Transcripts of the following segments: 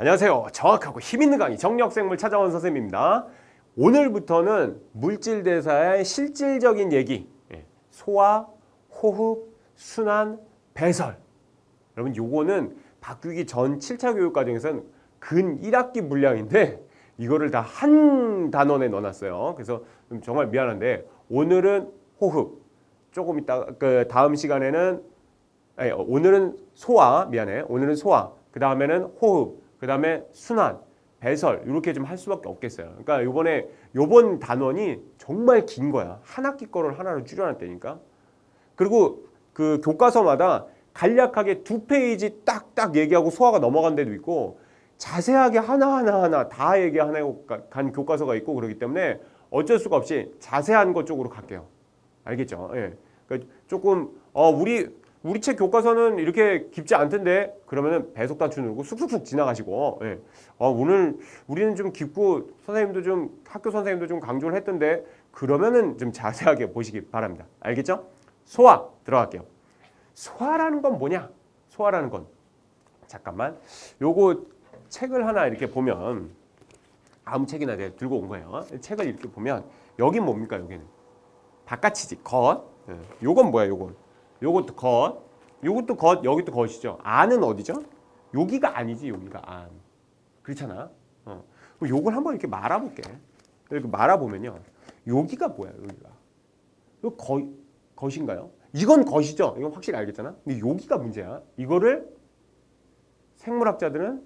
안녕하세요. 정확하고 힘있는 강의 정력생물 찾아온 선생님입니다. 오늘부터는 물질대사의 실질적인 얘기, 소화, 호흡, 순환, 배설. 여러분 요거는 바뀌기 전 7차 교육 과정에서는 근 1학기 물량인데 이거를 다 한 단원에 넣어놨어요. 그래서 정말 미안한데 오늘은 호흡, 조금 이따 그 다음 시간에는 오늘은 소화, 미안해. 오늘은 소화, 그 다음에는 호흡, 그 다음에 순환, 배설 이렇게 좀 할 수밖에 없겠어요. 그러니까 요번 단원이 정말 긴 거야. 한 학기 거를 하나로 줄여놨다니까. 그리고 그 교과서마다 간략하게 2페이지 딱딱 얘기하고 소화가 넘어간 데도 있고 자세하게 하나하나 다 얘기하고 간 교과서가 있고 그러기 때문에 어쩔 수가 없이 자세한 것 쪽으로 갈게요. 알겠죠? 예. 그러니까 조금 우리 책 교과서는 이렇게 깊지 않던데 그러면은 배속 단추 누르고 쑥쑥쑥 지나가시고 예. 오늘 우리는 좀 깊고 선생님도 좀 학교 선생님도 좀 강조를 했던데 그러면은 좀 자세하게 보시기 바랍니다. 알겠죠? 소화 들어갈게요. 소화라는 건 뭐냐? 소화라는 건 잠깐만 요거 책을 하나 이렇게 보면 아무 책이나 내가 들고 온 거예요. 책을 이렇게 보면 여긴 뭡니까? 여기는 바깥이지 겉. 예. 요건 뭐야? 요것도 겉, 요것도 겉, 여기도 겉이죠. 안은 어디죠? 여기가 아니지, 여기가 안. 그렇잖아. 요걸 한번 이렇게 말아볼게. 이렇게 말아보면요. 여기가 뭐야, 여기가? 이거 겉인가요? 이건 겉이죠. 이건 확실히 알겠잖아. 근데 여기가 문제야. 이거를 생물학자들은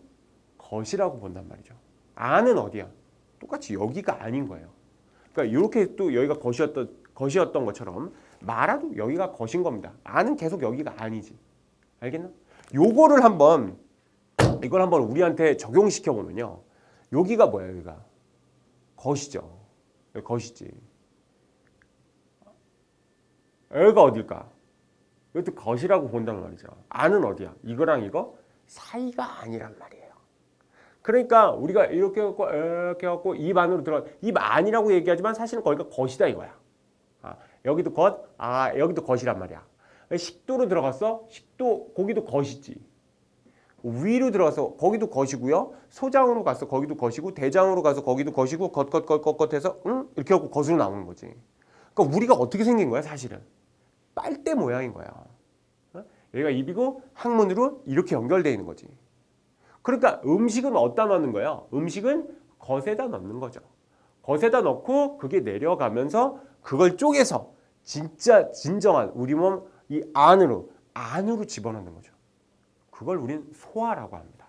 겉이라고 본단 말이죠. 안은 어디야? 똑같이 여기가 아닌 거예요. 그러니까 이렇게 또 여기가 겉이었던 것처럼 말아도 여기가 겉인 겁니다. 안은 계속 여기가 아니지. 알겠나? 이걸 한번 우리한테 적용시켜 보면요. 여기가 뭐야, 여기가? 겉이죠. 겉이지. 여기가 어딜까? 이것도 겉이라고 본단 말이죠. 안은 어디야? 이거랑 이거 사이가 아니란 말이에요. 그러니까 우리가 이렇게 해갖고 입 안으로 입 안이라고 얘기하지만 사실은 거기가 겉이다 이거야. 여기도 겉, 여기도 겉이란 말이야. 식도로 들어갔어? 거기도 겉이지. 위로 들어가서 거기도 겉이고요. 소장으로 가서 거기도 겉이고 대장으로 가서 거기도 겉이고 겉 해서 이렇게 하고 겉으로 나오는 거지. 그러니까 우리가 어떻게 생긴 거야 사실은? 빨대 모양인 거야. 여기가 입이고 항문으로 이렇게 연결되어 있는 거지. 그러니까 음식은 어디다 넣는 거야? 음식은 겉에다 넣는 거죠. 겉에다 넣고 그게 내려가면서 그걸 쪼개서 진짜 진정한 우리 몸 이 안으로 집어넣는 거죠. 그걸 우린 소화라고 합니다.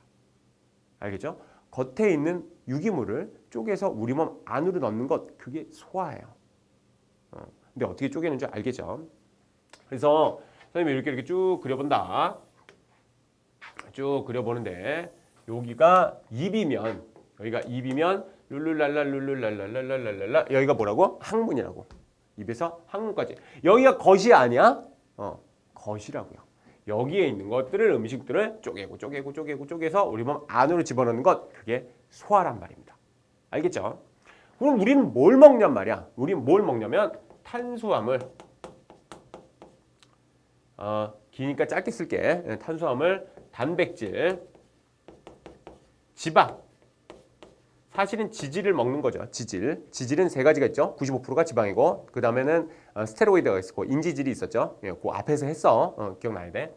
알겠죠? 겉에 있는 유기물을 쪼개서 우리 몸 안으로 넣는 것 그게 소화예요. 근데 어떻게 쪼개는지 알겠죠? 그래서 선생님이 이렇게 쭉 그려본다. 쭉 그려보는데 여기가 입이면 룰룰랄라 여기가 뭐라고? 항문이라고. 입에서 항문까지. 여기가 겉이 아니야? 겉이라고요. 여기에 있는 것들을 음식들을 쪼개서 우리 몸 안으로 집어넣는 것 그게 소화란 말입니다. 알겠죠? 그럼 우리는 뭘 먹냔 말이야. 우리는 뭘 먹냐면 탄수화물. 기니까 짧게 쓸게. 탄수화물, 단백질, 지방. 사실은 지질을 먹는 거죠. 지질은 세 가지가 있죠. 95%가 지방이고 그 다음에는 스테로이드가 있었고 인지질이 있었죠. 그 앞에서 했어. 기억나야 돼.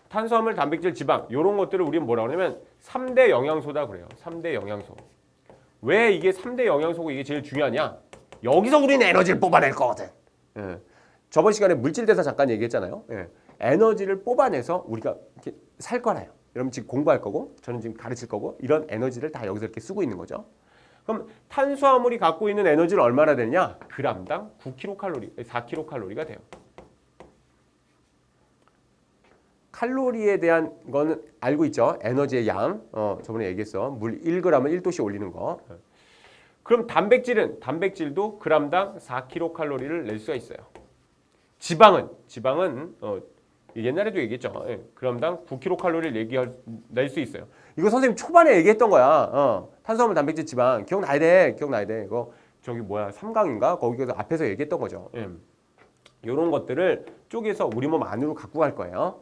탄수화물, 단백질, 지방 이런 것들을 우리는 뭐라고 하냐면 3대 영양소다 그래요. 3대 영양소. 왜 이게 3대 영양소고 이게 제일 중요하냐? 여기서 우리는 에너지를 뽑아낼 거거든. 저번 시간에 물질대사 잠깐 얘기했잖아요. 에너지를 뽑아내서 우리가 이렇게 살 거라요. 여러분 지금 공부할 거고 저는 지금 가르칠 거고 이런 에너지를 다 여기서 이렇게 쓰고 있는 거죠. 그럼 탄수화물이 갖고 있는 에너지를 얼마나 되느냐? g당 9kcal, 4kcal가 돼요. 칼로리에 대한 거는 알고 있죠? 에너지의 양. 저번에 얘기했어. 물 1g을 1도씩 올리는 거. 그럼 단백질도 g당 4kcal를 낼 수가 있어요. 지방은 옛날에도 얘기했죠. g당 9kcal를 낼 수 있어요. 이거 선생님 초반에 얘기했던 거야. 탄수화물, 단백질, 지방. 기억나야 돼. 이거 저기 뭐야 3강인가? 거기서 앞에서 얘기했던 거죠. 이런 것들을 쪼개서 우리 몸 안으로 갖고 갈 거예요.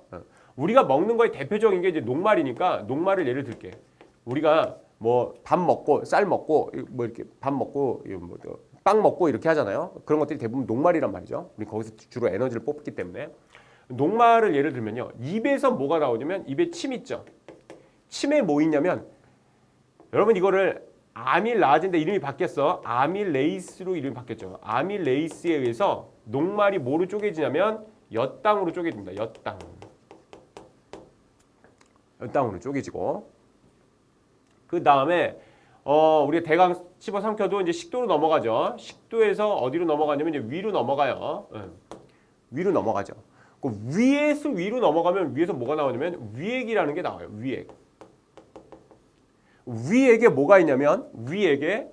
우리가 먹는 거의 대표적인 게 이제 녹말이니까 녹말을 예를 들게. 우리가 뭐 밥 먹고 쌀 먹고 뭐 이렇게 밥 먹고 빵 먹고 이렇게 하잖아요. 그런 것들이 대부분 녹말이란 말이죠. 우리 거기서 주로 에너지를 뽑기 때문에 녹말을 예를 들면요. 입에서 뭐가 나오냐면 입에 침 있죠. 침에 뭐 있냐면 여러분 이거를 아밀라제인데 이름이 바뀌었어. 아밀레이스로 이름이 바뀌었죠. 아밀레이스에 의해서 녹말이 뭐로 쪼개지냐면 엿당으로 쪼개집니다. 엿당으로 쪼개지고 그 다음에 우리가 대강 씹어 삼켜도 이제 식도로 넘어가죠. 식도에서 어디로 넘어가냐면 이제 위로 넘어가요. 위로 넘어가죠. 그 위에서 위로 넘어가면 위에서 뭐가 나오냐면 위액이라는 게 나와요. 위액에 뭐가 있냐면 위액에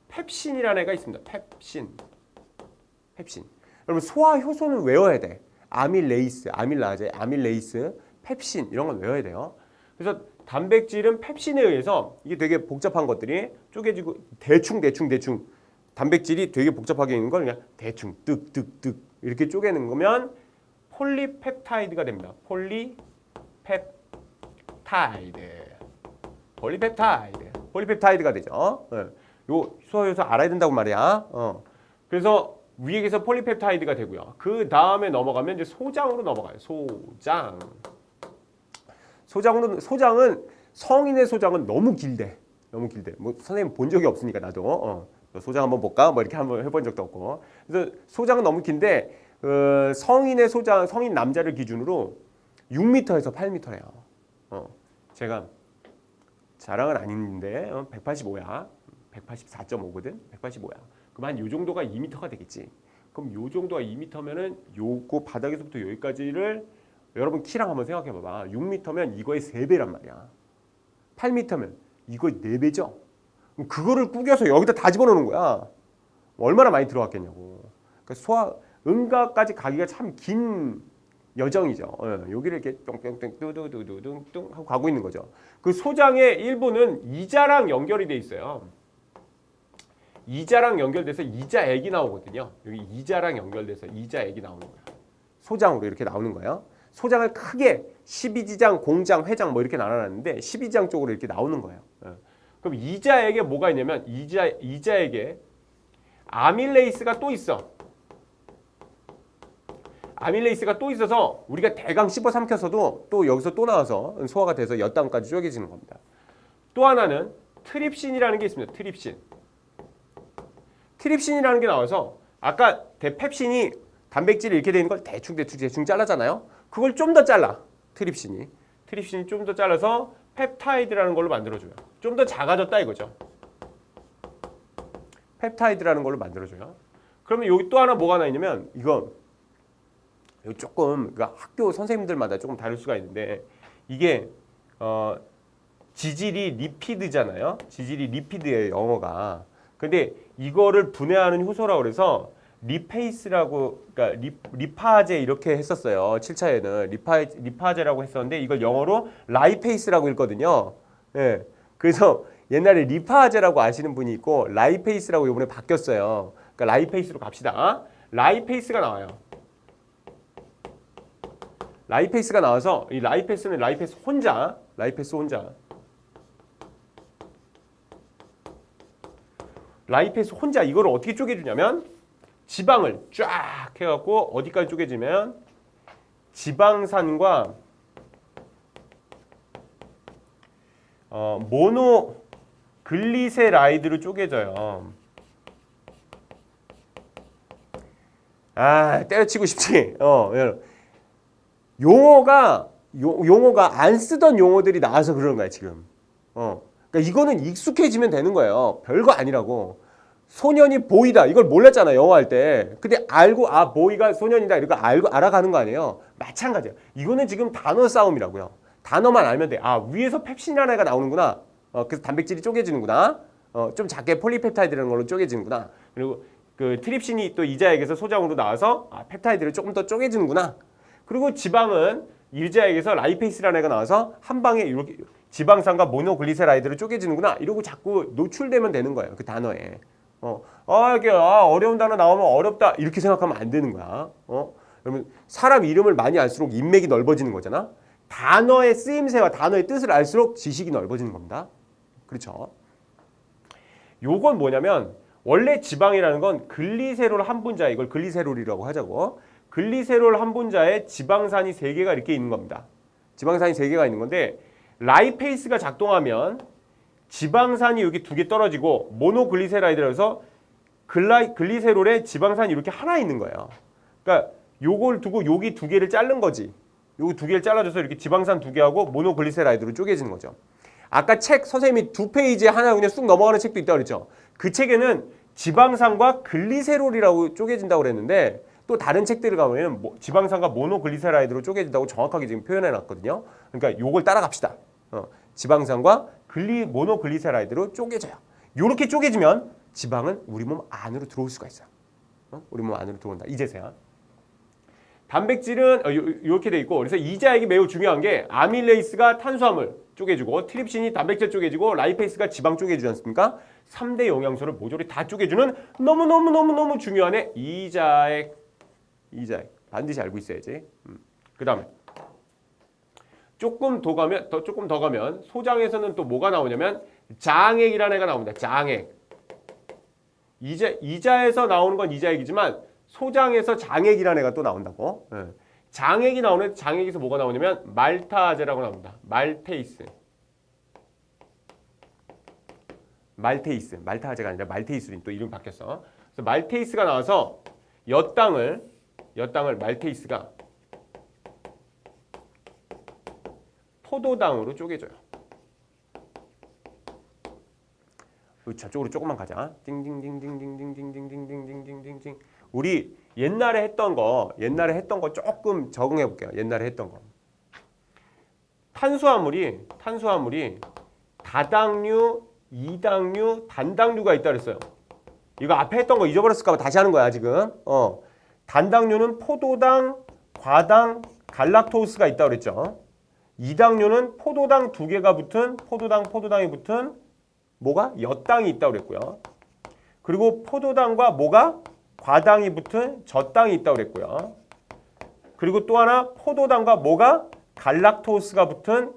펩신이라는 애가 있습니다. 펩신. 여러분 소화 효소는 외워야 돼. 아밀레이스, 아밀라제, 아밀레이스, 펩신 이런 건 외워야 돼요. 그래서 단백질은 펩신에 의해서 이게 되게 복잡한 것들이 쪼개지고 대충 단백질이 되게 복잡하게 있는 걸 그냥 대충 뜩 이렇게 쪼개는 거면 폴리펩타이드가 됩니다. 폴리펩타이드가 되죠. 요 소화효소 알아야 된다고 말이야. 그래서 위액에서 폴리펩타이드가 되고요. 그 다음에 넘어가면 이제 소장으로 넘어가요. 소장은 성인의 소장은 너무 길대. 뭐 선생님 본 적이 없으니까 나도 소장 한번 볼까? 뭐 이렇게 한번 해본 적도 없고. 그래서 소장은 너무 긴데 성인의 소장, 성인 남자를 기준으로 6m에서 8m래요. 제가 자랑은 아닌데 185야. 184.5거든. 185야. 그럼 한 요 정도가 2m가 되겠지. 그럼 요 정도가 2m면은 요거 바닥에서부터 여기까지를 여러분 키랑 한번 생각해 봐봐. 6m면 이거의 3배란 말이야. 8m면 이거의 4배죠. 그럼 그거를 구겨서 여기다 다 집어넣는 거야. 얼마나 많이 들어갔겠냐고. 그러니까 응가까지 가기가 참 긴 여정이죠. 여기를 이렇게 똥똥똥 뚜두두두둥 하고 가고 있는 거죠. 그 소장의 일부는 이자랑 연결이 돼 있어요. 이자랑 연결돼서 이자액이 나오거든요. 여기 이자랑 연결돼서 이자액이 나오는 거예요. 소장으로 이렇게 나오는 거예요. 소장을 크게 12지장, 공장, 회장 뭐 이렇게 나눠놨는데 12지장 쪽으로 이렇게 나오는 거예요. 그럼 이자액에 뭐가 있냐면 이자액에 아밀레이스가 또 있어. 아밀레이스가 또 있어서 우리가 대강 씹어 삼켜서도 또 여기서 또 나와서 소화가 돼서 엿당까지 쪼개지는 겁니다. 또 하나는 트립신이라는 게 있습니다. 트립신이라는 게 나와서 아까 펩신이 단백질이 이렇게 되는 걸 대충 잘라잖아요. 그걸 좀 더 잘라. 트립신이 좀 더 잘라서 펩타이드라는 걸로 만들어줘요. 좀 더 작아졌다 이거죠. 펩타이드라는 걸로 만들어줘요. 그러면 여기 또 하나 뭐가 하나 있냐면 이거 조금 그러니까 학교 선생님들마다 조금 다를 수가 있는데 이게 지질이 리피드잖아요. 지질이 리피드예요, 영어가. 근데 이거를 분해하는 효소라고 그래서 리페이스라고, 그러니까 리파제 이렇게 했었어요. 7차에는 리파제라고 했었는데 이걸 영어로 라이페이스라고 읽거든요. 예. 그래서 옛날에 리파제라고 아시는 분이 있고 라이페이스라고 이번에 바뀌었어요. 그러니까 라이페이스로 갑시다. 라이페이스가 나와요. 라이페이스가 나와서 이 라이페이스는 라이페이스 혼자. 라이페이스 혼자 이거를 어떻게 쪼개주냐면 지방을 쫙 해갖고 어디까지 쪼개지면 지방산과 모노글리세라이드로 쪼개져요. 때려치고 싶지. 용어가 안 쓰던 용어들이 나와서 그러는 거야 지금. 그러니까 이거는 익숙해지면 되는 거예요. 별거 아니라고. 소년이 보이다. 이걸 몰랐잖아 영어 할 때. 근데 알고 보이가 소년이다. 이렇게 알아가는 거 아니에요. 마찬가지야. 이거는 지금 단어 싸움이라고요. 단어만 알면 돼. 위에서 펩신이라는 애가 나오는구나. 그래서 단백질이 쪼개지는구나. 좀 작게 폴리펩타이드라는 걸로 쪼개지는구나. 그리고 그 트립신이 또 이자액에서 소장으로 나와서 펩타이드를 조금 더 쪼개지는구나. 그리고 지방은 이자액에서 라이페이스라는 애가 나와서 한 방에 이렇게 지방산과 모노글리세라이드를 쪼개지는구나. 이러고 자꾸 노출되면 되는 거예요. 그 단어에. 이게 어려운 단어 나오면 어렵다. 이렇게 생각하면 안 되는 거야. 그러면 사람 이름을 많이 알수록 인맥이 넓어지는 거잖아. 단어의 쓰임새와 단어의 뜻을 알수록 지식이 넓어지는 겁니다. 그렇죠? 요건 뭐냐면 원래 지방이라는 건 글리세롤 한 분자, 이걸 글리세롤이라고 하자고. 글리세롤 한 분자에 지방산이 3개가 이렇게 있는 겁니다. 지방산이 3개가 있는 건데 라이페이스가 작동하면 지방산이 여기 2개 떨어지고 모노글리세라이드라서 글리세롤에 지방산이 이렇게 하나 있는 거예요. 그러니까 요걸 두고 여기 2개를 자른 거지. 요거 2개를 잘라줘서 이렇게 지방산 2개하고 모노글리세라이드로 쪼개지는 거죠. 아까 책 선생님이 2페이지에 하나 그냥 쑥 넘어가는 책도 있다고 그랬죠. 그 책에는 지방산과 글리세롤이라고 쪼개진다고 그랬는데 또 다른 책들을 가보면 지방산과 모노글리세라이드로 쪼개진다고 정확하게 지금 표현해 놨거든요. 그러니까 요걸 따라갑시다. 지방산과 모노글리세라이드로 쪼개져요. 요렇게 쪼개지면 지방은 우리 몸 안으로 들어올 수가 있어요. 우리 몸 안으로 들어온다. 이제서야. 단백질은 이렇게 돼 있고, 그래서 이자액이 매우 중요한 게 아밀레이스가 탄수화물 쪼개주고 트립신이 단백질 쪼개주고 라이페이스가 지방 쪼개주지 않습니까? 3대 영양소를 모조리 다 쪼개주는 너무너무 중요한 애 이자액. 반드시 알고 있어야지. 그 다음에 조금 더 가면 소장에서는 또 뭐가 나오냐면 장액이라는 애가 나옵니다. 장액. 이자에서 나오는 건 이자액이지만 소장에서 장액이라는 애가 또 나온다고. 장액이 나오는 장액에서 뭐가 나오냐면 말타아제라고 나옵니다. 말타아제가 아니라 말테이스린 또 이름 바뀌었어. 그래서 말테이스가 나와서 엿당을 말테이스가 포도당으로 쪼개져요. 저쪽으로 조금만 가자. 띵띵띵띵띵띵띵띵띵띵띵띵띵. 우리 옛날에 했던 거 조금 적응해 볼게요. 옛날에 했던 거. 탄수화물이 다당류, 이당류, 단당류가 있다 그랬어요. 이거 앞에 했던 거 잊어버렸을까 봐 다시 하는 거야, 지금. 단당류는 포도당, 과당, 갈락토스가 있다 그랬죠. 이당류는 포도당 2개가 붙은 포도당이 붙은 뭐가? 엿당이 있다고 그랬고요. 그리고 포도당과 뭐가? 과당이 붙은 젖당이 있다고 그랬고요. 그리고 또 하나 포도당과 뭐가? 갈락토스가 붙은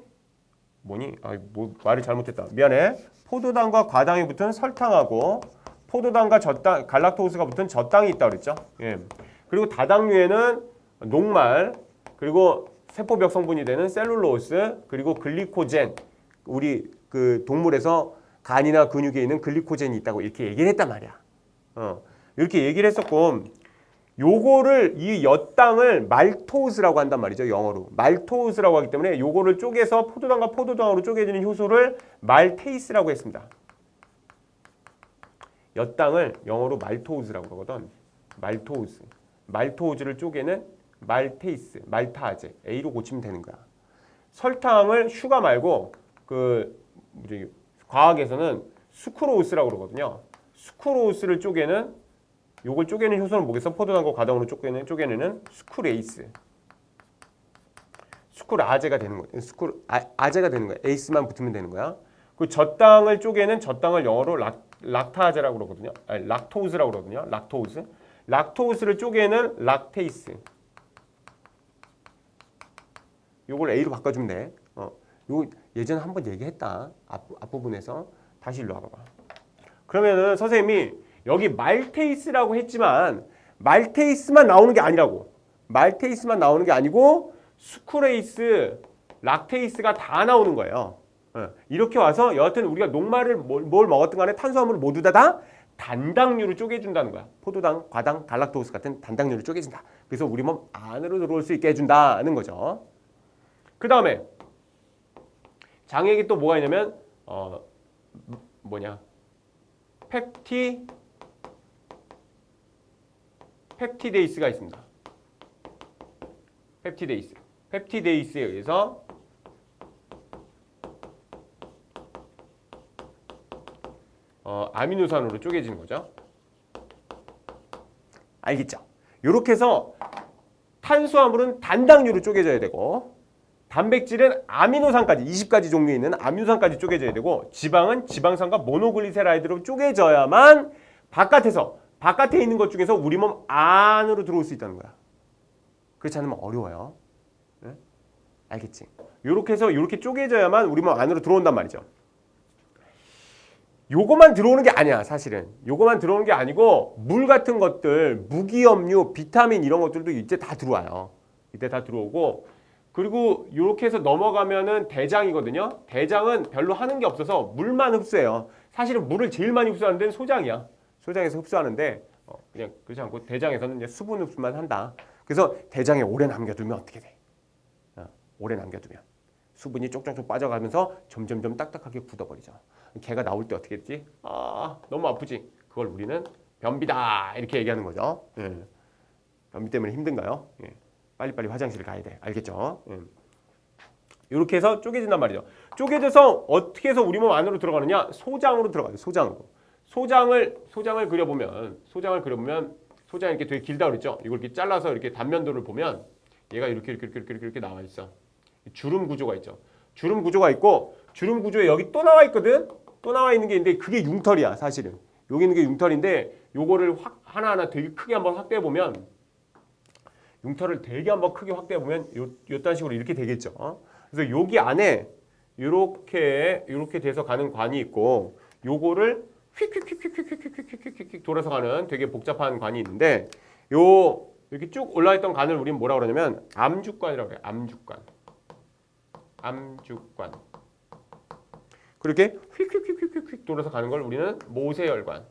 뭐니? 말을 잘못했다. 미안해. 포도당과 과당이 붙은 설탕하고 포도당과 젖당, 갈락토스가 붙은 젖당이 있다고 그랬죠. 예. 그리고 다당류에는 녹말, 그리고 세포벽 성분이 되는 셀룰로스, 그리고 글리코젠, 우리 그 동물에서 간이나 근육에 있는 글리코젠이 있다고 이렇게 얘기를 했단 말이야. 이렇게 얘기를 했었고, 요거를 이 엿당을 말토스라고 한단 말이죠. 영어로 말토스라고 하기 때문에 요거를 쪼개서 포도당과 포도당으로 쪼개지는 효소를 말테이스라고 했습니다. 엿당을 영어로 말토스라고 그러거든. 말토스를 쪼개는 말테이스, 말타아제. A로 고치면 되는 거야. 설탕을 슈가 말고 과학에서는 수크로우스라고 그러거든요. 수크로우스를 요걸 쪼개는 효소는 뭐겠어? 포도당과 과당으로 쪼개내는 수크레이스. 수크라제가 되는 거야. 아제가 되는 거야. 에이스만 붙으면 되는 거야. 그 젖당을 쪼개는 젖당을 영어로 락타아제라고 그러거든요. 아니, 락토스라고 그러거든요. 락토스를 쪼개는 락테이스. 요걸 A로 바꿔주면 돼. 요거 예전에 한번 얘기했다. 앞부분에서. 다시 일로 와봐봐. 그러면은 선생님이 여기 말테이스라고 했지만 말테이스만 나오는 게 아니라고. 말테이스만 나오는 게 아니고 수크레이스, 락테이스가 다 나오는 거예요. 이렇게 와서 여하튼 우리가 녹말을 뭘 먹었든 간에 탄수화물을 모두 다 단당류로 쪼개준다는 거야. 포도당, 과당, 갈락토스 같은 단당류로 쪼개진다. 그래서 우리 몸 안으로 들어올 수 있게 해준다는 거죠. 그 다음에 장액이 또 뭐가 있냐면 펩티데이스가 있습니다. 펩티데이스에 의해서 아미노산으로 쪼개지는 거죠. 알겠죠? 이렇게 해서 탄수화물은 단당류로 쪼개져야 되고 단백질은 아미노산까지 20가지 종류에 있는 아미노산까지 쪼개져야 되고 지방은 지방산과 모노글리세라이드로 쪼개져야만 바깥에 있는 것 중에서 우리 몸 안으로 들어올 수 있다는 거야. 그렇지 않으면 어려워요. 네? 알겠지? 요렇게 해서 요렇게 쪼개져야만 우리 몸 안으로 들어온단 말이죠. 요거만 들어오는 게 아니야, 사실은. 요거만 들어오는 게 아니고 물 같은 것들, 무기염류, 비타민 이런 것들도 이때 다 들어와요. 이때 다 들어오고 그리고 요렇게 해서 넘어가면은 대장이거든요. 대장은 별로 하는 게 없어서 물만 흡수해요. 사실은 물을 제일 많이 흡수하는 데는 소장이야. 소장에서 흡수하는데 그냥 그렇지 않고 대장에서는 이제 수분 흡수만 한다. 그래서 대장에 오래 남겨두면 어떻게 돼? 오래 남겨두면 수분이 쪽쪽쪽 빠져가면서 점점점 딱딱하게 굳어버리죠. 개가 나올 때 어떻게 했지? 너무 아프지? 그걸 우리는 변비다 이렇게 얘기하는 거죠. 예. 변비 때문에 힘든가요? 예. 빨리빨리 화장실 가야 돼. 알겠죠? 예. 이렇게 해서 쪼개진단 말이죠. 쪼개져서 어떻게 해서 우리 몸 안으로 들어가느냐? 소장으로 들어가요. 소장으로. 소장을 그려보면 소장이 이렇게 되게 길다 그랬죠? 이걸 이렇게 잘라서 이렇게 단면도를 보면 얘가 이렇게 나와 있어. 주름 구조가 있죠. 주름 구조가 있고 주름 구조에 여기 또 나와 있거든. 또 나와 있는 게 있는데 그게 융털이야, 사실은. 여기 있는 게 융털인데 요거를 하나하나 되게 크게 한번 확대해 보면 융털을 되게 한번 크게 확대해 보면 요딴 식으로 이렇게 되겠죠. 그래서 여기 안에 요렇게 돼서 가는 관이 있고 요거를 휙휙휙휙휙휙휙휙 돌아서 가는 되게 복잡한 관이 있는데 이렇게 쭉 올라 있던 관을 우리는 뭐라 그러냐면 암주관이라고 해요. 암주관. 그렇게 휙휙휙휙휙 돌아서 가는 걸 우리는 모세혈관.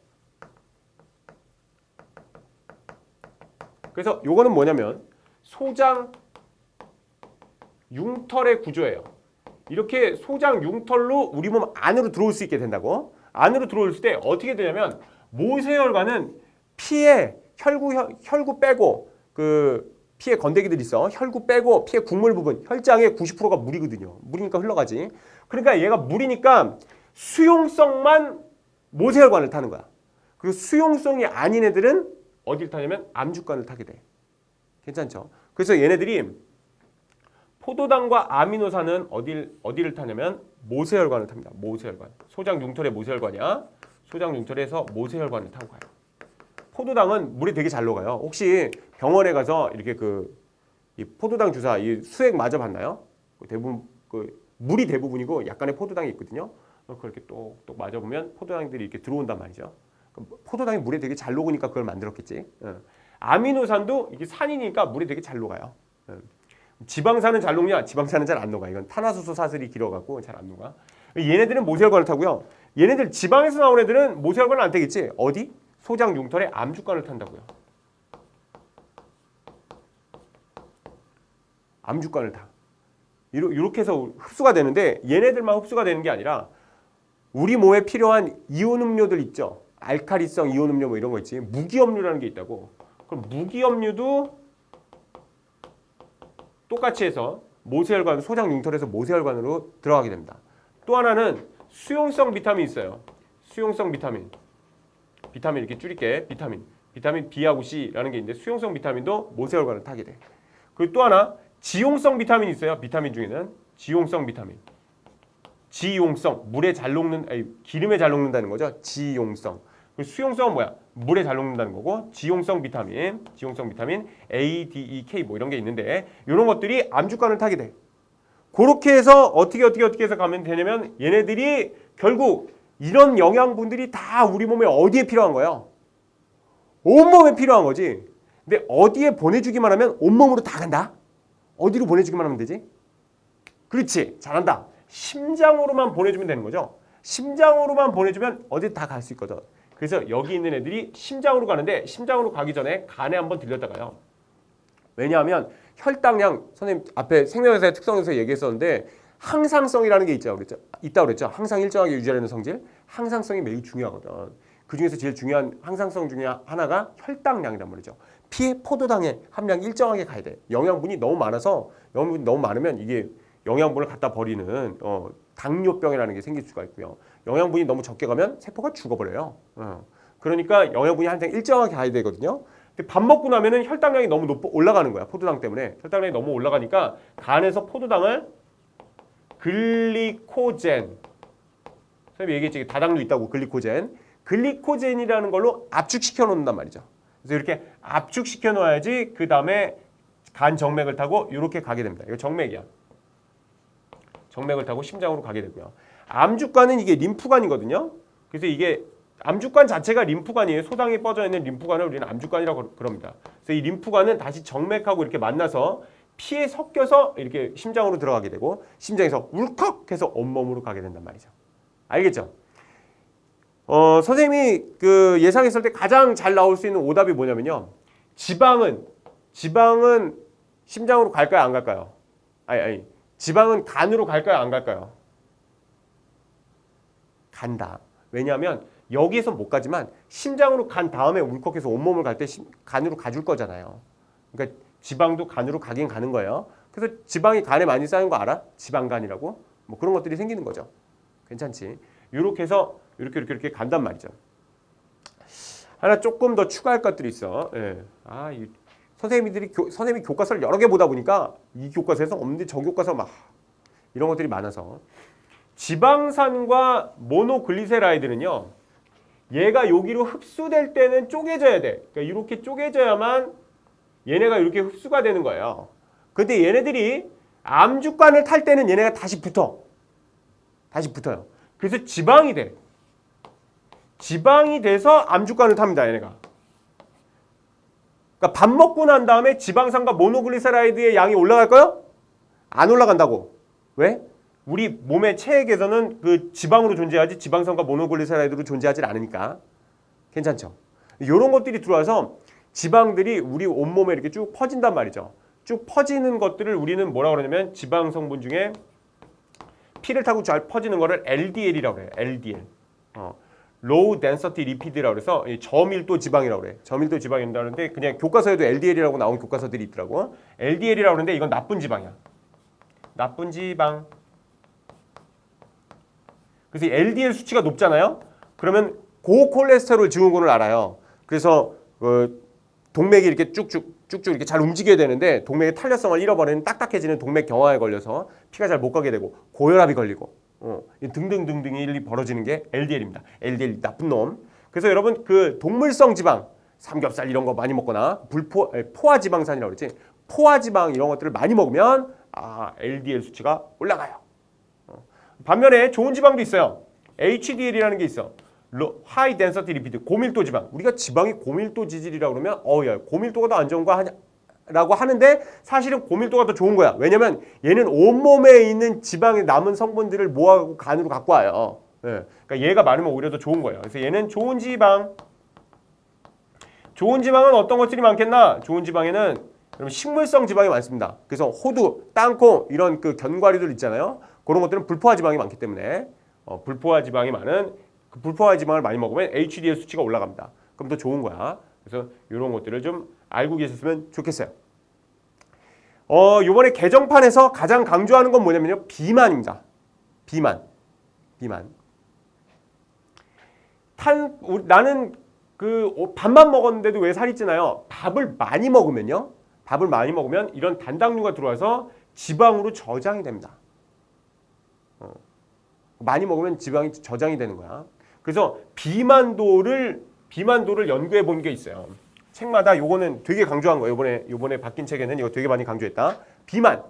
그래서 요거는 뭐냐면 소장 융털의 구조예요. 이렇게 소장 융털로 우리 몸 안으로 들어올 수 있게 된다고. 안으로 들어올 때 어떻게 되냐면 모세혈관은 피에 혈구 빼고 그 피에 건더기들 있어. 혈구 빼고 피의 국물 부분, 혈장의 90%가 물이거든요. 물이니까 흘러가지. 그러니까 얘가 물이니까 수용성만 모세혈관을 타는 거야. 그리고 수용성이 아닌 애들은 어디를 타냐면 암주관을 타게 돼. 괜찮죠? 그래서 얘네들이 포도당과 아미노산은 어디를 타냐면 모세혈관을 탑니다. 모세혈관. 소장 융털의 모세혈관이야. 소장 융털에서 모세혈관을 타고 가요. 포도당은 물에 되게 잘 녹아요. 혹시 병원에 가서 이렇게 이 포도당 주사, 이 수액 맞아봤나요? 대부분 물이 대부분이고 약간의 포도당이 있거든요. 그렇게 똑똑 맞아보면 포도당들이 이렇게 들어온단 말이죠. 포도당이 물에 되게 잘 녹으니까 그걸 만들었겠지. 아미노산도 이게 산이니까 물에 되게 잘 녹아요. 지방산은 잘 녹냐? 지방산은 잘 안 녹아. 이건 탄화수소 사슬이 길어갖고 잘 안 녹아. 얘네들은 모세혈관을 타고요. 얘네들 지방에서 나온 애들은 모세혈관을 안 타겠지. 어디? 소장 융털의 암주관을 탄다고요. 암주관을 타. 이렇게 해서 흡수가 되는데 얘네들만 흡수가 되는 게 아니라 우리 몸에 필요한 이온 음료들 있죠. 알칼리성 이온 음료 뭐 이런 거 있지. 무기염류라는 게 있다고. 그럼 무기염류도 똑같이 해서 모세혈관, 소장 융털에서 모세혈관으로 들어가게 됩니다. 또 하나는 수용성 비타민이 있어요. 수용성 비타민. 비타민 이렇게 줄일게. 비타민 B하고 C라는 게 있는데 수용성 비타민도 모세혈관을 타게 돼. 그리고 또 하나 지용성 비타민이 있어요. 비타민 중에는 지용성 비타민. 지용성, 물에 잘 녹는, 기름에 잘 녹는다는 거죠. 지용성. 그리고 수용성은 뭐야? 물에 잘 녹는다는 거고 지용성 비타민 A, D, E, K 뭐 이런 게 있는데 이런 것들이 암주관을 타게 돼. 그렇게 해서 어떻게 해서 가면 되냐면 얘네들이 결국 이런 영양분들이 다 우리 몸에 어디에 필요한 거예요? 온몸에 필요한 거지. 근데 어디에 보내주기만 하면 온몸으로 다 간다? 어디로 보내주기만 하면 되지? 그렇지. 잘한다. 심장으로만 보내주면 되는 거죠. 심장으로만 보내주면 어디 다 갈 수 있거든. 그래서 여기 있는 애들이 심장으로 가는데 심장으로 가기 전에 간에 한번 들렸다가요. 왜냐하면 혈당량, 선생님 앞에 생명의사의 특성에서 얘기했었는데 항상성이라는 게 있다고 그랬죠. 항상 일정하게 유지하려는 성질. 항상성이 매우 중요하거든. 그중에서 제일 중요한 항상성 중에 하나가 혈당량이란 말이죠. 피의 포도당의 함량 일정하게 가야 돼. 영양분이 너무 많으면 이게 영양분을 갖다 버리는 당뇨병이라는 게 생길 수가 있고요. 영양분이 너무 적게 가면 세포가 죽어버려요. 그러니까 영양분이 항상 일정하게 가야 되거든요. 근데 밥 먹고 나면은 혈당량이 너무 올라가는 거야. 포도당 때문에. 혈당량이 너무 올라가니까 간에서 포도당을 글리코젠. 선생님이 얘기했지. 다당류 있다고 글리코젠이라는 걸로 압축시켜 놓는단 말이죠. 그래서 이렇게 압축시켜 놓아야지 그 다음에 간 정맥을 타고 이렇게 가게 됩니다. 이거 정맥이야. 정맥을 타고 심장으로 가게 되고요. 암주관은 이게 림프관이거든요. 그래서 이게 암주관 자체가 림프관이에요. 소당이 뻗어 있는 림프관을 우리는 암주관이라고 그럽니다. 그래서 이 림프관은 다시 정맥하고 이렇게 만나서 피에 섞여서 이렇게 심장으로 들어가게 되고 심장에서 울컥해서 온몸으로 가게 된단 말이죠. 알겠죠? 선생님이 그 예상했을 때 가장 잘 나올 수 있는 오답이 뭐냐면요. 지방은 심장으로 갈까요? 안 갈까요? 아니. 지방은 간으로 갈까요? 안 갈까요? 간다. 왜냐하면 여기에서 못 가지만 심장으로 간 다음에 울컥해서 온몸을 갈 때 간으로 가줄 거잖아요. 그러니까 지방도 간으로 가긴 가는 거예요. 그래서 지방이 간에 많이 쌓인 거 알아? 지방간이라고? 뭐 그런 것들이 생기는 거죠. 괜찮지? 이렇게 해서 이렇게 간단 말이죠. 하나 조금 더 추가할 것들이 있어. 예. 선생님이 교과서를 여러 개 보다 보니까 이 교과서에서 없는데 저 교과서 막 이런 것들이 많아서 지방산과 모노글리세라이드는요. 얘가 여기로 흡수될 때는 쪼개져야 돼. 그러니까 이렇게 쪼개져야만 얘네가 이렇게 흡수가 되는 거예요. 근데 얘네들이 암주관을 탈 때는 얘네가 다시 붙어요. 그래서 지방이 돼. 지방이 돼서 암주관을 탑니다. 얘네가. 그러니까 밥 먹고 난 다음에 지방산과 모노글리세라이드의 양이 올라갈까요? 안 올라간다고. 왜? 우리 몸의 체액에서는 그 지방으로 존재하지 지방산과 모노글리세라이드로 존재하지 않으니까. 괜찮죠? 이런 것들이 들어와서 지방들이 우리 온몸에 이렇게 쭉 퍼진단 말이죠. 쭉 퍼지는 것들을 우리는 뭐라고 그러냐면 지방 성분 중에 피를 타고 잘 퍼지는 거를 LDL이라고 해요. LDL. Low Density Lipid라고 해서 저밀도 지방이라고 그래. 저밀도 지방이라는데 그냥 교과서에도 LDL이라고 나온 교과서들이 있더라고. LDL이라고 그러는데 이건 나쁜 지방이야. 나쁜 지방. 그래서 LDL 수치가 높잖아요. 그러면 고콜레스테롤 증후군을 알아요. 그래서 동맥이 이렇게 쭉쭉 이렇게 잘 움직여야 되는데 동맥의 탄력성을 잃어버리는 딱딱해지는 동맥 경화에 걸려서 피가 잘 못 가게 되고 고혈압이 걸리고 등등등등이 일이 벌어지는 게 LDL입니다. LDL 나쁜 놈. 그래서 여러분 그 동물성 지방, 삼겹살 이런 거 많이 먹거나 포화지방산이라고 그러지. 포화지방 이런 것들을 많이 먹으면 LDL 수치가 올라가요. 반면에 좋은 지방도 있어요. HDL이라는 게 있어. High Density Lipid, 고밀도 지방. 우리가 지방이 고밀도 지질이라고 그러면 야, 고밀도가 더 안 좋은 거 라고 하는데 사실은 고밀도가 더 좋은 거야. 왜냐면 얘는 온몸에 있는 지방에 남은 성분들을 모아갖고 간으로 갖고 와요. 예. 그러니까 얘가 많으면 오히려 더 좋은 거예요. 그래서 얘는 좋은 지방. 좋은 지방은 어떤 것들이 많겠나? 좋은 지방에는 식물성 지방이 많습니다. 그래서 호두, 땅콩 이런 그 견과류들 있잖아요. 그런 것들은 불포화 지방이 많기 때문에 불포화 지방이 많은 그 불포화 지방을 많이 먹으면 HDL 수치가 올라갑니다. 그럼 더 좋은 거야. 그래서 이런 것들을 좀 알고 계셨으면 좋겠어요. 이번에 개정판에서 가장 강조하는 건 뭐냐면요. 비만입니다. 비만. 나는 밥만 먹었는데도 왜 살이 찌나요? 밥을 많이 먹으면 이런 단당류가 들어와서 지방으로 저장이 됩니다. 많이 먹으면 지방이 저장이 되는 거야. 그래서 비만도를 연구해 본 게 있어요. 책마다 요거는 되게 강조한 거예요. 요번에 바뀐 책에는 이거 되게 많이 강조했다. 비만.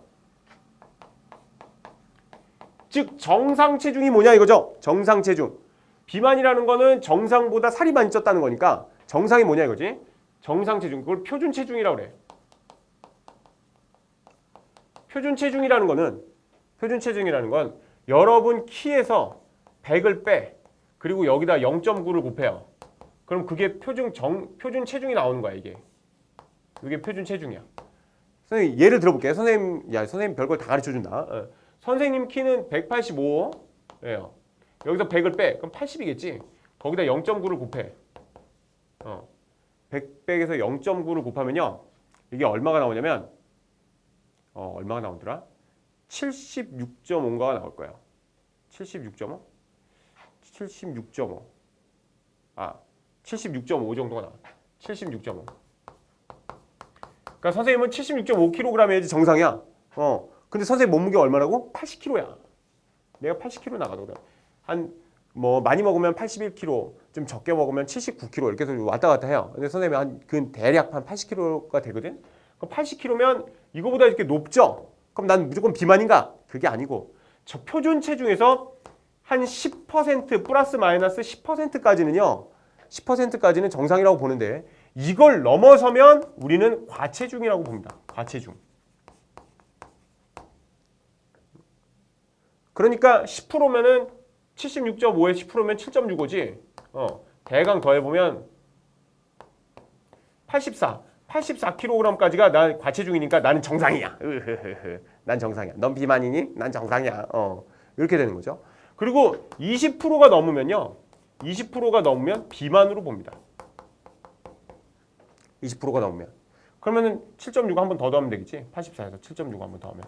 즉 정상 체중이 뭐냐 이거죠. 정상 체중. 비만이라는 거는 정상보다 살이 많이 쪘다는 거니까 정상이 뭐냐 이거지. 정상 체중. 그걸 표준 체중이라고 그래. 표준 체중이라는 건 여러분 키에서 100을 빼. 그리고 여기다 0.9를 곱해요. 그럼 그게 표준 체중이 나오는 거야, 이게. 이게 표준 체중이야. 선생님, 예를 들어볼게요. 선생님 별걸 다 가르쳐 준다. 선생님 키는 185예요. 여기서 100을 빼. 그럼 80이겠지. 거기다 0.9를 곱해. 100에서 0.9를 곱하면요. 이게 얼마가 나오냐면 얼마가 나오더라? 76.5인가가 나올 거예요. 76.5? 76.5. 76.5 정도가 나와. 76.5. 그러니까 선생님은 76.5kg이야지 정상이야. 근데 선생님 몸무게 얼마라고? 80kg야. 내가 80kg 나가거든. 많이 먹으면 81kg, 좀 적게 먹으면 79kg 이렇게 해서 왔다 갔다 해요. 근데 선생님이 대략 한 80kg가 되거든. 그럼 80kg면 이거보다 이렇게 높죠? 그럼 난 무조건 비만인가? 그게 아니고 저 표준 체중에서 한 10% 플러스 마이너스 10%까지는요. 10%까지는 정상이라고 보는데 이걸 넘어서면 우리는 과체중이라고 봅니다. 과체중. 그러니까 10%면은 76.5에 10%면 7.65지. 대강 더해보면 84kg까지가 난 과체중이니까 나는 정상이야. 난 정상이야. 넌 비만이니? 난 정상이야. 이렇게 되는 거죠. 그리고 20%가 넘으면요. 20%가 넘으면 비만으로 봅니다. 20%가 넘으면. 그러면은 7.65 한 번 더 더하면 되겠지. 84에서 7.65 한 번 더 하면.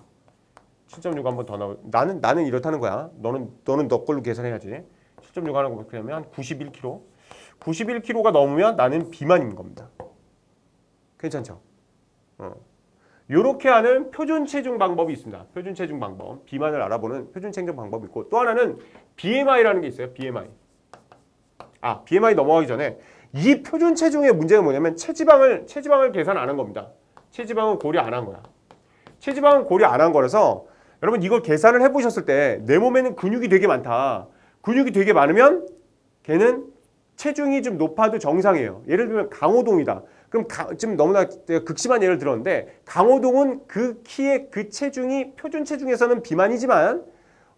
7.65 한 번 더 넣으면 나는 이렇다는 거야. 너는 너 걸로 계산해야지. 7.65 하는 거 그러면 한 91kg. 91kg가 넘으면 나는 비만인 겁니다. 괜찮죠? 요렇게 하는 표준 체중 방법이 있습니다. 표준 체중 방법. 비만을 알아보는 표준 체중 방법이 있고 또 하나는 BMI라는 게 있어요. BMI. BMI 넘어가기 전에 이 표준 체중의 문제가 뭐냐면 체지방을 계산 안 한 겁니다. 체지방은 고려 안 한 거야. 체지방은 고려 안 한 거라서 여러분 이걸 계산을 해보셨을 때 내 몸에는 근육이 되게 많다. 근육이 되게 많으면 걔는 체중이 좀 높아도 정상이에요. 예를 들면 강호동이다. 그럼 지금 너무나 극심한 예를 들었는데 강호동은 그 키에 그 체중이 표준 체중에서는 비만이지만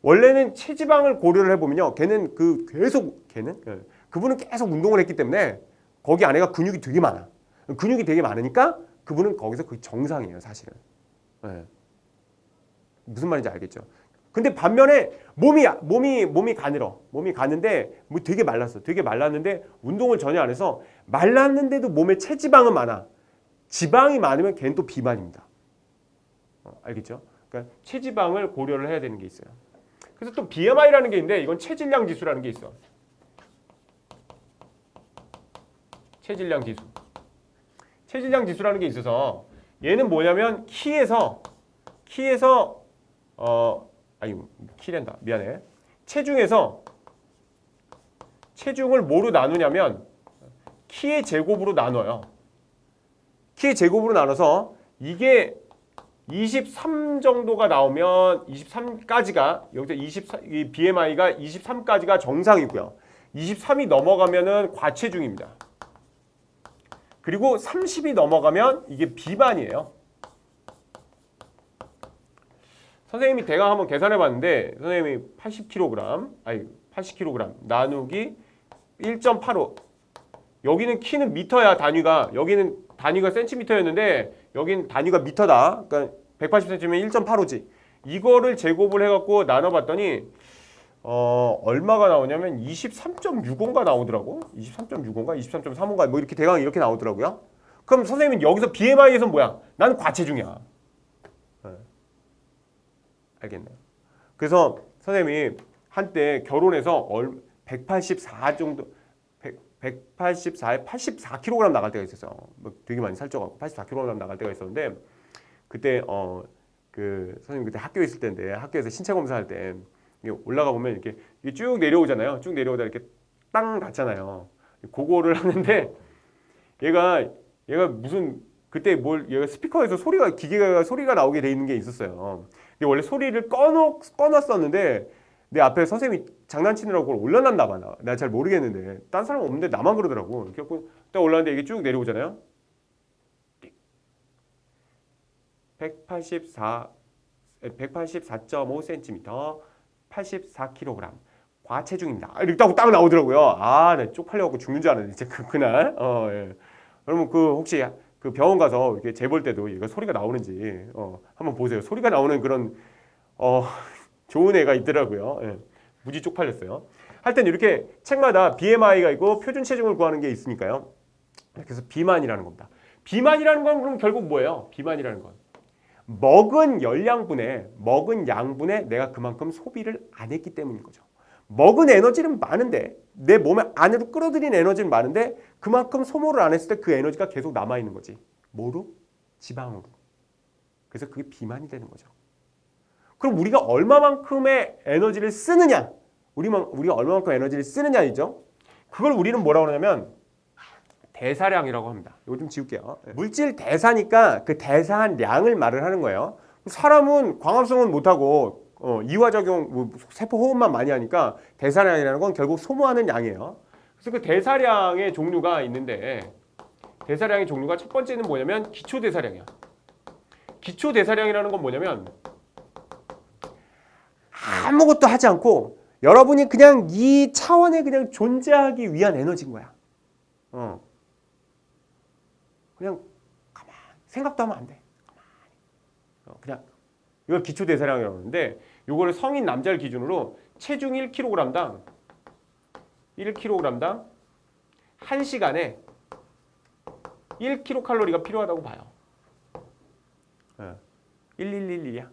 원래는 체지방을 고려를 해보면요. 그분은 계속 운동을 했기 때문에 거기 안에가 근육이 되게 많아. 근육이 되게 많으니까 그분은 거기서 거의 정상이에요. 사실은. 네. 무슨 말인지 알겠죠? 근데 반면에 몸이 가늘어. 몸이 가는데 뭐 되게 말랐어. 되게 말랐는데 운동을 전혀 안 해서 말랐는데도 몸에 체지방은 많아. 지방이 많으면 걔는 또 비만입니다. 알겠죠? 그러니까 체지방을 고려를 해야 되는 게 있어요. 그래서 또 BMI라는 게 있는데 이건 체질량 지수라는 게 있어. 체질량 지수. 체질량 지수라는 게 있어서 얘는 뭐냐면 키에서 키랜다. 미안해. 체중에서 체중을 뭐로 나누냐면 키의 제곱으로 나눠요. 키의 제곱으로 나눠서 이게 23 정도가 나오면 23까지가 여기서 이 BMI가 23까지가 정상이고요. 23이 넘어가면은 과체중입니다. 그리고 30이 넘어가면 이게 비만이에요. 선생님이 대강 한번 계산해 봤는데 선생님이 80kg 나누기 1.85 여기는 키는 미터야 단위가 여기는 단위가 센티미터였는데 여기는 단위가 미터다. 그러니까 180cm면 1.85지. 이거를 제곱을 해갖고 나눠봤더니 얼마가 나오냐면 23.65가 나오더라고. 23.65인가 23.35인가 뭐 이렇게 대강 이렇게 나오더라고요. 그럼 선생님은 여기서 BMI에서는 뭐야? 나는 과체중이야. 알겠네요. 그래서 선생님이 한때 결혼해서 184 정도 184에 84kg 나갈 때가 있었어요. 뭐 되게 많이 살쪄가지고 84kg 나갈 때가 있었는데 그때 선생님 그때 학교에 있을 때인데 학교에서 신체 검사할 때 올라가 보면 이렇게 쭉 내려오잖아요. 쭉 내려오다 이렇게 땅 닿잖아요. 그거를 하는데 얘가 무슨 그때 얘가 스피커에서 기계가 소리가 나오게 돼 있는 게 있었어요. 근데 원래 소리를 꺼놨었는데 내 앞에 선생님이 장난치느라고 그걸 올려놨나 봐. 나 잘 모르겠는데 딴 사람 없는데 나만 그러더라고. 이렇게 딱 올라왔는데 이게 쭉 내려오잖아요. 184.5cm 84kg 과체중입니다. 이렇게 딱 나오더라고요. 나 쪽팔려갖고 죽는 줄 알았는데 진짜 그날. 예. 여러분 혹시 그 병원 가서 이렇게 재볼 때도 얘가 소리가 나오는지 한번 보세요. 소리가 나오는 그런 좋은 애가 있더라고요. 예. 무지 쪽팔렸어요. 하여튼 이렇게 책마다 BMI가 있고 표준 체중을 구하는 게 있으니까요. 그래서 비만이라는 겁니다. 비만이라는 건 그럼 결국 뭐예요? 비만이라는 건 먹은 양분에 내가 그만큼 소비를 안 했기 때문인 거죠. 먹은 에너지는 많은데 내 몸에 안으로 끌어들인 에너지는 많은데 그만큼 소모를 안 했을 때 그 에너지가 계속 남아있는 거지. 뭐로? 지방으로. 그래서 그게 비만이 되는 거죠. 그럼 우리가 얼마만큼의 에너지를 쓰느냐? 우리가 얼마만큼 에너지를 쓰느냐이죠. 그걸 우리는 뭐라고 하냐면 대사량이라고 합니다. 이거 좀 지울게요. 물질 대사니까 그 대사한 량을 말을 하는 거예요. 사람은 광합성은 못하고 이화작용, 뭐 세포 호흡만 많이 하니까 대사량이라는 건 결국 소모하는 양이에요. 그래서 그 대사량의 종류가 있는데 대사량의 종류가 첫 번째는 뭐냐면 기초대사량이야. 기초대사량이라는 건 뭐냐면 아무것도 하지 않고 여러분이 그냥 이 차원에 그냥 존재하기 위한 에너지인 거야. 그냥 가만 생각도 하면 안 돼. 그냥 이걸 기초대사량이라고 하는데 이거를 성인 남자를 기준으로 체중 1kg당 1시간에 1kcal가 필요하다고 봐요. 1111이야.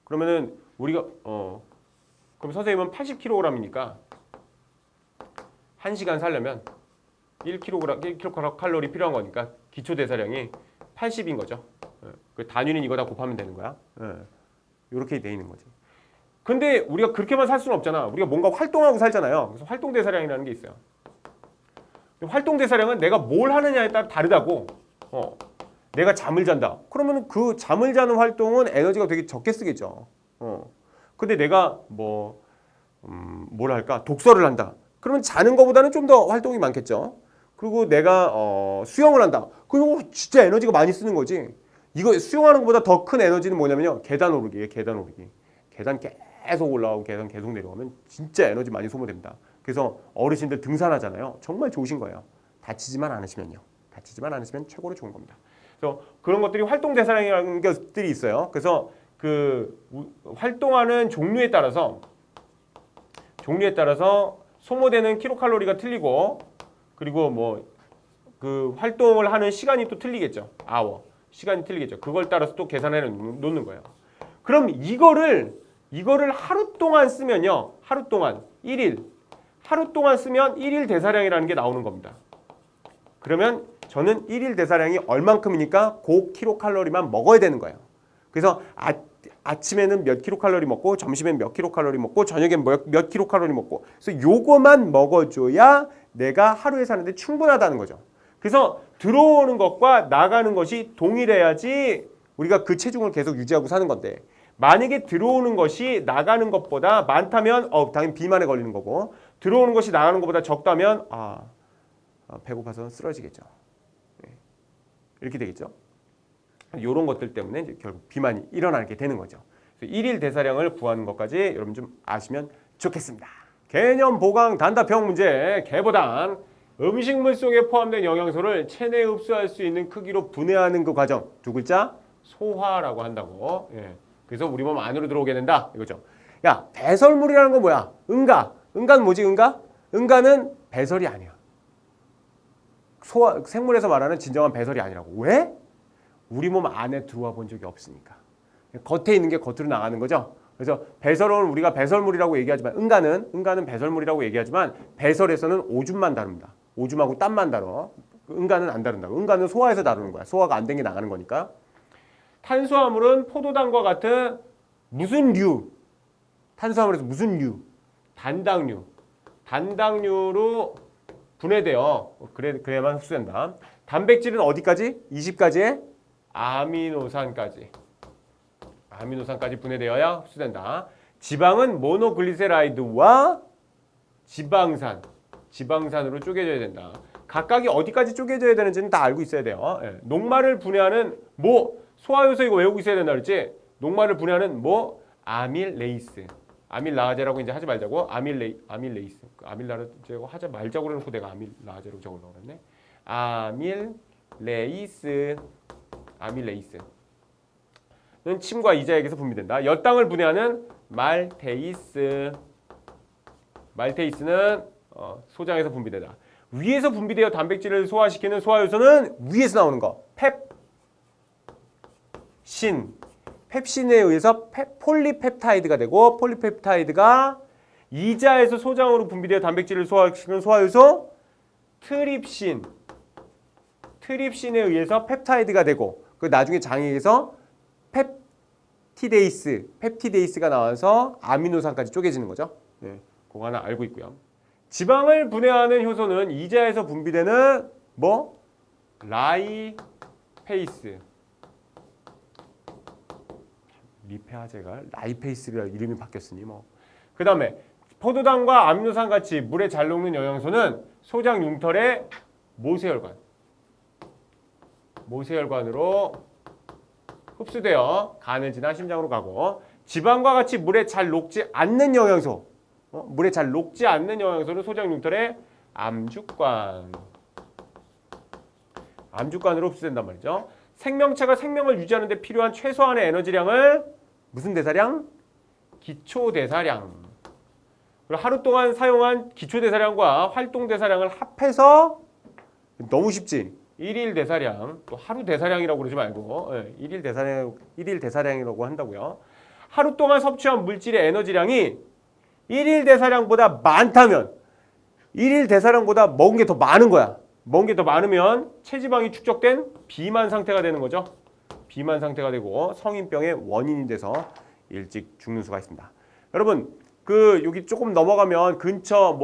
그러면은 우리가 그럼 선생님은 80kg이니까 1시간 살려면 1kcal 필요한 거니까 기초 대사량이 80인 거죠. 그 단위는 이거 다 곱하면 되는 거야. 이렇게 돼 있는 거지. 근데 우리가 그렇게만 살 수는 없잖아. 우리가 뭔가 활동하고 살잖아요. 그래서 활동 대사량이라는 게 있어요. 활동 대사량은 내가 뭘 하느냐에 따라 다르다고. 내가 잠을 잔다. 그러면 그 잠을 자는 활동은 에너지가 되게 적게 쓰겠죠. 근데 내가 뭘 할까? 독서를 한다. 그러면 자는 것보다는 좀 더 활동이 많겠죠. 그리고 내가 수영을 한다. 그거 진짜 에너지가 많이 쓰는 거지. 이거 수영하는 것보다 더 큰 에너지는 뭐냐면요. 계단 오르기예요. 계단 오르기. 계단 계속 올라가고 계단 계속 내려가면 진짜 에너지 많이 소모됩니다. 그래서 어르신들 등산하잖아요. 정말 좋으신 거예요. 다치지만 않으시면요. 다치지만 않으시면 최고로 좋은 겁니다. 그래서 그런 것들이 활동 대사량이라는 것들이 있어요. 그래서 그 활동하는 종류에 따라서 소모되는 킬로칼로리가 틀리고 그리고 뭐 그 활동을 하는 시간이 또 틀리겠죠. 시간이 틀리겠죠. 그걸 따라서 또 계산해 놓는 거예요. 그럼 이거를 하루 동안 쓰면요. 하루 동안 쓰면 1일 대사량이라는 게 나오는 겁니다. 그러면 저는 1일 대사량이 얼만큼이니까 그 킬로칼로리만 먹어야 되는 거예요. 그래서 아침에는 몇 킬로칼로리 먹고 점심엔 몇 킬로칼로리 먹고 저녁엔 몇 킬로칼로리 먹고 그래서 요거만 먹어줘야 내가 하루에 사는데 충분하다는 거죠. 그래서 들어오는 것과 나가는 것이 동일해야지 우리가 그 체중을 계속 유지하고 사는 건데 만약에 들어오는 것이 나가는 것보다 많다면 당연히 비만에 걸리는 거고 들어오는 것이 나가는 것보다 적다면 배고파서 쓰러지겠죠. 이렇게 되겠죠. 이런 것들 때문에 이제 결국 비만이 일어나게 되는 거죠. 그래서 1일 대사량을 구하는 것까지 여러분 좀 아시면 좋겠습니다. 개념 보강 단답형 문제 개보단 음식물 속에 포함된 영양소를 체내에 흡수할 수 있는 크기로 분해하는 그 과정 두 글자 소화라고 한다고. 그래서 우리 몸 안으로 들어오게 된다 이거죠. 야 배설물이라는 건 뭐야? 응가는 뭐지? 응가는 배설이 아니야. 생물에서 말하는 진정한 배설이 아니라고. 왜? 우리 몸 안에 들어와 본 적이 없으니까. 겉에 있는 게 겉으로 나가는 거죠. 그래서 배설은 우리가 배설물이라고 얘기하지만 응가는 배설물이라고 얘기하지만 배설에서는 오줌만 다룹니다. 오줌하고 땀만 다뤄. 응가는 안 다룬다고. 응가는 소화에서 다루는 거야. 소화가 안 된 게 나가는 거니까. 탄수화물은 포도당과 같은 무슨 류? 탄수화물에서 무슨 류? 단당류로 분해돼요. 그래야만 흡수된다. 단백질은 어디까지? 20가지의 아미노산까지 분해되어야 흡수된다. 지방은 모노글리세라이드와 지방산으로 쪼개져야 된다. 각각이 어디까지 쪼개져야 되는지는 다 알고 있어야 돼요. 녹말을 분해하는 소화효소 이거 외우고 있어야 된다 그랬지? 녹말을 분해하는 아밀레이스. 아밀라제라고 이제 하지 말자고. 아밀레이스. 아밀라제라고 하지 말자고 그래놓고 내가 아밀라제라고 적으려고 그랬네. 아밀레이스는 침과 이자액에서 분비된다. 엿당을 분해하는 말테이스는 소장에서 분비된다. 위에서 분비되어 단백질을 소화시키는 소화효소는 위에서 나오는 거. 펩신에 의해서 폴리펩타이드가 되고 폴리펩타이드가 이자에서 소장으로 분비되어 단백질을 소화시키는 소화효소 트립신에 의해서 펩타이드가 되고 그 나중에 장에서 펩티데이스가 나와서 아미노산까지 쪼개지는 거죠. 그거 하나 알고 있고요. 지방을 분해하는 효소는 이자에서 분비되는 라이페이스. 리페아제가 라이페이스라 이름이 바뀌었으니 뭐. 그 다음에 포도당과 아미노산 같이 물에 잘 녹는 영양소는 소장 융털의 모세혈관으로 흡수되어 간을 지나 심장으로 가고, 지방과 같이 물에 잘 녹지 않는 영양소, 물에 잘 녹지 않는 영양소는 소장 융털의 암주관으로 흡수된단 말이죠. 생명체가 생명을 유지하는 데 필요한 최소한의 에너지량을 무슨 대사량? 기초대사량. 그리고 하루 동안 사용한 기초대사량과 활동대사량을 합해서, 너무 쉽지? 일일 대사량, 또 하루 대사량이라고 그러지 말고 일일 대사량이라고 한다고요. 하루 동안 섭취한 물질의 에너지량이 일일 대사량보다 많다면, 일일 대사량보다 먹은 게 더 많은 거야. 먹은 게 더 많으면 체지방이 축적된 비만 상태가 되는 거죠. 비만 상태가 되고 성인병의 원인이 돼서 일찍 죽는 수가 있습니다. 여러분, 여기 조금 넘어가면 근처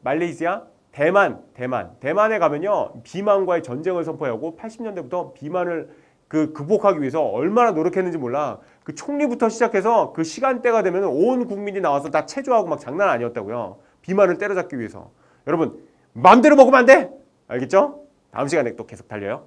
말레이시아, 대만에 가면요, 비만과의 전쟁을 선포하고 80년대부터 비만을 극복하기 위해서 얼마나 노력했는지 몰라. 그 총리부터 시작해서 그 시간대가 되면 온 국민이 나와서 다 체조하고 막 장난 아니었다고요. 비만을 때려잡기 위해서. 여러분, 마음대로 먹으면 안 돼. 알겠죠? 다음 시간에 또 계속 달려요.